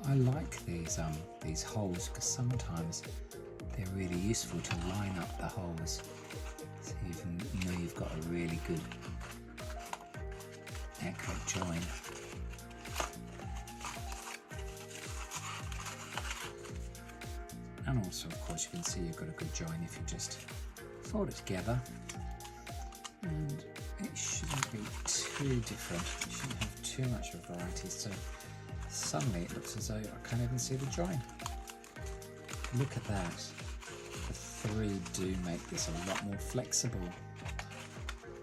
I like these holes because sometimes they're really useful to line up the holes, so you know you've got a really good accurate join. And also, of course, you can see you've got a good join if you just fold it together, and it shouldn't be too different. You shouldn't have too much of a variety, so suddenly it looks as though I can't even see the join. Look at that. The three do make this a lot more flexible.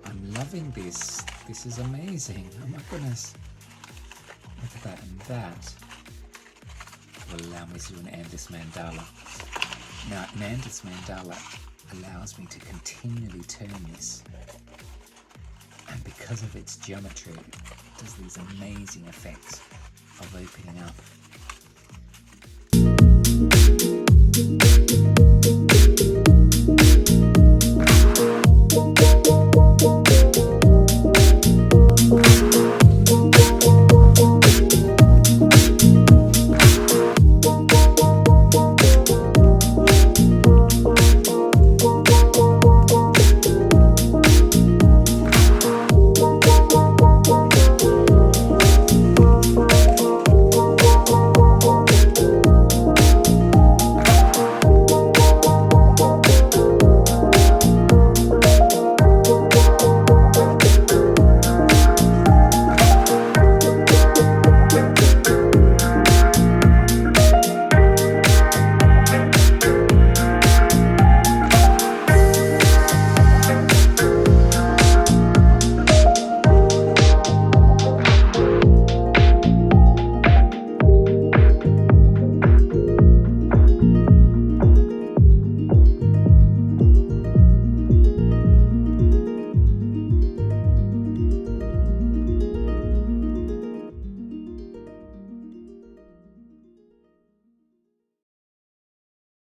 I'm loving this. This is amazing. Oh my goodness. Look at that, and that will allow me to do an endless mandala. Now, an endless mandala allows me to continually turn this, and because of its geometry, it does these amazing effects of opening up.